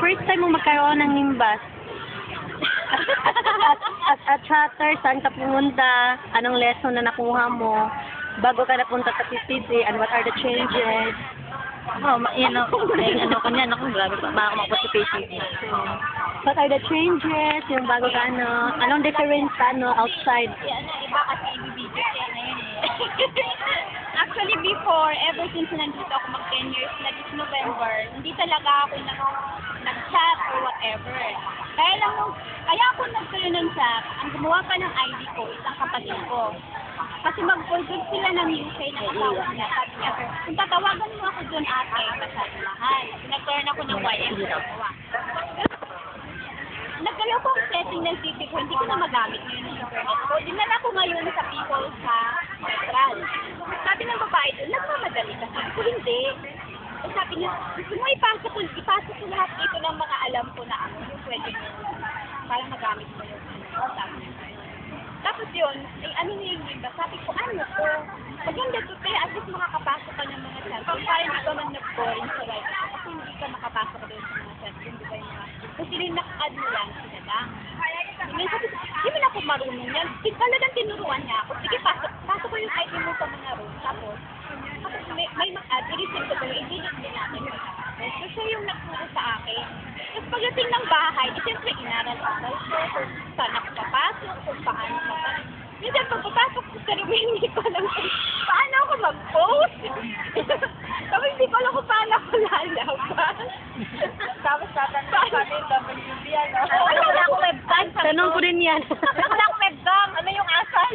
first time mo magkaroon ng nimbas? at chatter, saan ka pumunta? Anong lesson na nakuha mo? Bago ka napunta sa PCC, and what are the changes? Yan ako. Ako niyan. Ako, grabe pa. Baka ako sa PCC. What are the changes? Yung bago ka anong difference outside? Iba kasi ibibigay siya na yun Actually, before, ever since nandito ako mag-10 years na this November, hindi talaga ako nag-chat or whatever. Kaya ako nagkaroon ng chat, ang gumawa pa ng ID ko, isang kapatid ko. Kasi mag-forward sila ng UK na asawa niya. Sabi niya, kung tatawagan mo ako doon ate, masyado mahal. Nagkaroon ako ng YM gawa. Nagkaroon ko ang setting ng city ko, hindi ko na magamit ngayon ng internet ko. Dinala ko ngayon sa people sa Central. Sabi ng babae doon, nagmamadali ka. Sabi ko, hindi. Sabi niya, gusto mo ipasok ko lahat dito ng mga alam ko na yung pwede mo. Para magamit mo yun. Sabi niya. Tapos yun, ano niya yung iba? Sabi ko, ko? Maganda to, at least makakapasok ka ng mga cellphone. Para hindi ka man nag-boring sa right. Kasi hindi ka makapasok doon sa mga cellphone. Di ba yung mga... Kasi rin-add mo lang sila lang. Sabi ko, di mo na ako marunong yan. Talagang tinuruan niya ako. Sige, pasok ko yung ID mo sa mga room. Tapos may mag-add, i-receive ko i-delete din natin. So, siya yung nagturo sa akin. Tapos pagdating ng bahay, siyempre inaral-aral ko kung saan ako papasok, kung paano papasok. Minsan pagpapasok ko sa room, hindi ko alam kung paano ako mag-post. Tapos hindi ko alam kung paano ako lalabas. Tapos tatanong pa rin, WB, wala akong webcam. Tanong ko din yan. Wala akong webcam. Ano yung asal?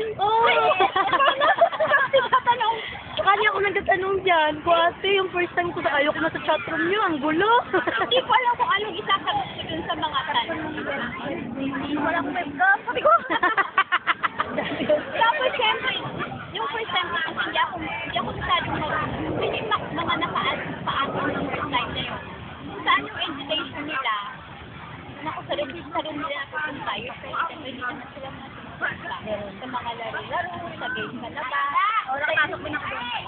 Tatanong. Kanya ako nagtatanong dyan. Ate, yung first time ko ayoko na sa chatroom niyo, ang gulo. Hindi ko alam kung anong isasagot ko dun sa mga tanong. Wala akong webcam. Sabi ko. Tapos syempre, yung first time ko kasi hindi ako masyadong marunong. Hindi mga naka-add sa akin ng first time na yun. Kung saan yung invitation nila, naku, sa room nila napupunta, yung first time, hindi naman sila matupunta. Sa mga laro-laro, sa game sa labas.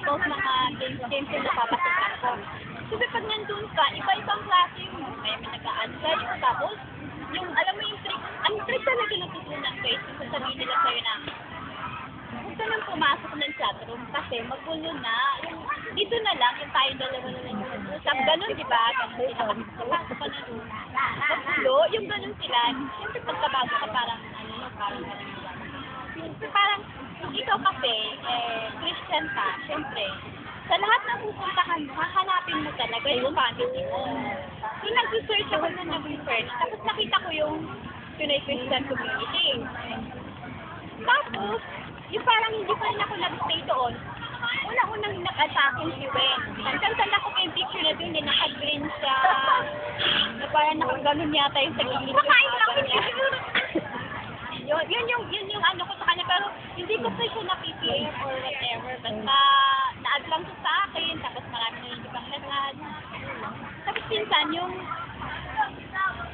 Both mga games yung napapasukan ko. Kasi pag nandun ka, iba-ibang klase yung may nag-a-answer. Tapos, yung, alam mo yung trick, ang trick talaga natutunan ko is kung sabihin nila sa'yo na huwag ka nang pumasok ng chatroom kasi magulo na. Yung, dito na lang, yung tayo dalawa na lang yung usap. Ganun, di ba? Ganun sila. Pumasok ka na doon. Magulo, yung ganun sila. Siyempre, pagkabago ka parang, parang parang, ikaw kasi, Christian ka, siyempre, sa lahat ng pupuntahan mo, hahanapin mo talaga yung family mo. So, nag-research ako na nag-research, tapos nakita ko yung Pinoy Christian community. Tapos, yung parang hindi pa rin ako nag-stay doon, unang nag-attack si Wen. Saan-saan ako yung picture na doon, naka-green siya, na parang nakaganon yata yung sa gilid. Makain lang niya. Yun yung ano ko sa kanya, pero hindi ko pa siya na-PPA or whatever. Basta, na-add lang siya sa akin, tapos marami na yung ibang nag-add. Tapos minsan,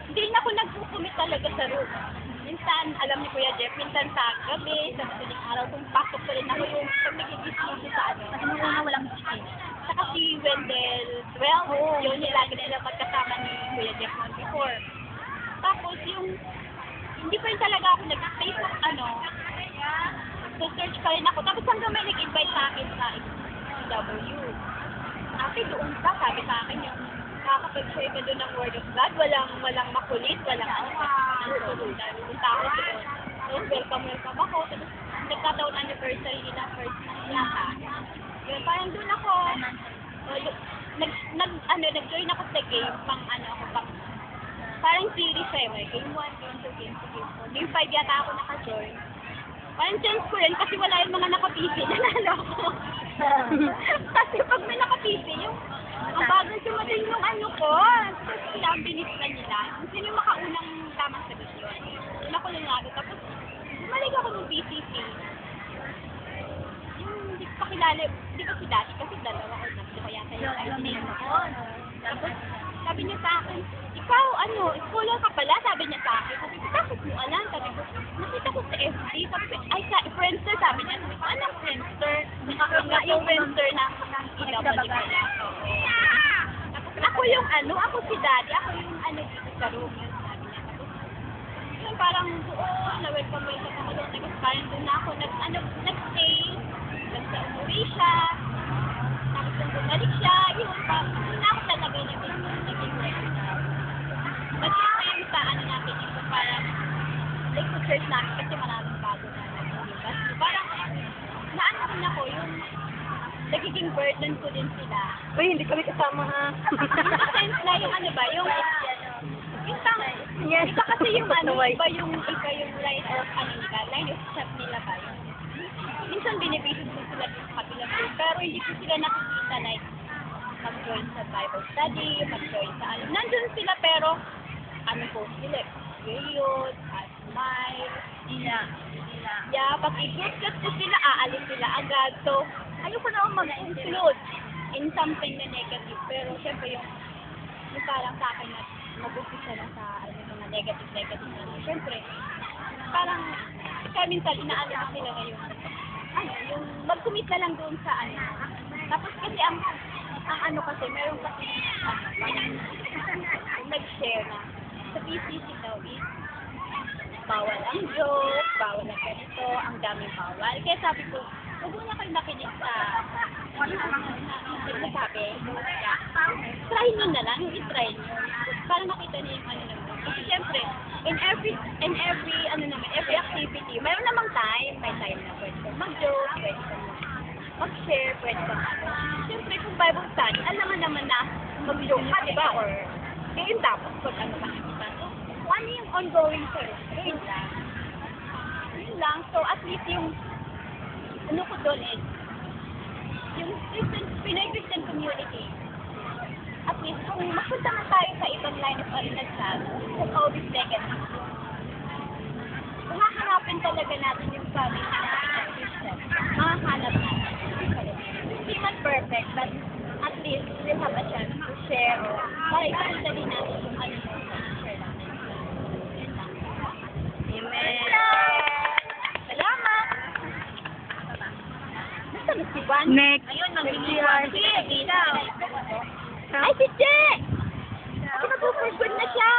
hindi na ako nag-commit talaga sa room. Minsan, alam ni Kuya Jeff, minsan sa gabi, sa madaling araw, kung pasok ko rin ako yung pag-nag-i-gising ko sa ano. Kasi muna walang gising. Saka si Wendell, yun yung lagi nila pagkasama ni Kuya Jeff noon before. Tapos hindi pa rin talaga ako nag-stay sa search pa rin ako. Tapos hanggang may nag-invite sa akin sa CW. Ate, doon ka, sabi sa akin yung makakapag-share ka doon ng word of God. Walang makulit, walang punta ako doon. Tapos welcome ako. Tapos nagkataon anniversary nila first yata. Yun, parang doon ako, nag-join ako sa game, parang series game 1, game 2, game 2, game 4. Game 5 yata ako naka-join. Parang chance ko rin kasi wala yung mga naka-PC, nanalo ako. Kasi pag may naka-PC, ang bagal sumating yung ko. Kasi sila ang bilis na nila. Kasi yung makaunang tamang sagot yun. Una ko nanalo. Tapos, bumalik ako ng BCC. Yung hindi ko pakilala, hindi ko si Daddy kasi dalawa ko na. Hindi ko yata yung name ako. Tapos, sabi niya sa akin, ikaw, scholar ka pala, sabi niya sa akin. Sabi ko, bakit mo alam? Sabi ko, nakita ko sa FB. Sabi ko, sa Friendster, sabi niya. Sabi ko, anong Friendster? Nakakita yung Friendster na ilaw na di pala. Tapos ako yung ako si Daddy, ako yung ano dito sa room yun, sabi niya. Tapos, yun, parang doon, na-welcome ako doon. Tapos parang doon na ako nag-stay. Tapos umuwi siya. Tapos nung bumalik siya, yun, parang doon na ako talaga naging regular. But yun sa ano natin ito, parang like sa church namin kasi maraming bago na naglilipas. Parang naano rin ako yung nagiging burden ko din sila. Uy, hindi kami kasama ha. Yung sense na yung ano ba, yung pang, Yes. iba kasi yung ano, Tuway. iba yung line of ano nila, line of chat nila ba yun. Minsan benefited ko sila sa kabilang group, pero hindi ko sila nakikita like mag-join sa Bible study, mag-join sa ano. Nandun sila pero ano po sila, period, smile, yeah, pag i-group chat ko sila, aalis sila agad. So, ayoko na mag-include in something na negative, pero syempre yung parang sa akin na mag-umpisa na sa mga negative na. Syempre, parang kaya minsan inaano ko sila ngayon. Ano, yung mag-commit na lang doon sa ano. Tapos kasi ang ano kasi, meron kasi parang nag-share na sa PCC daw is bawal ang joke, bawal ang ganito, ang daming bawal. Kaya sabi ko, huwag mo na kayo nakinig sa sabi. Try nyo na lang, i-try nyo. Para makita niyo yung ano naman. Kasi syempre, in every ano naman, every activity, mayroon namang time. May time na pwede kang mag-joke, pwede kang mag-share, pwede kang ano. Syempre, kung Bible study, alam naman na mag-joke ka, diba? Or, yun tapos, pag ano makikita. So, ano yung ongoing service? Yun lang. Yun lang. So, at least yung ano ko doon is, yung Pinoy-Christian community, at least kung mapunta na tayo sa ibang line of oriental, kung always negative, kung hahanapin talaga natin yung family na Christian, mahahanap natin. Hindi man perfect, but at least we'll have a chance to share or makikita din natin yung ano yung share natin. Yun lang. Amen. Salamat! Nasa si Juan? Next. Ayun, mag-iwan. Si Ay, si Che! Ako nag-first na siya!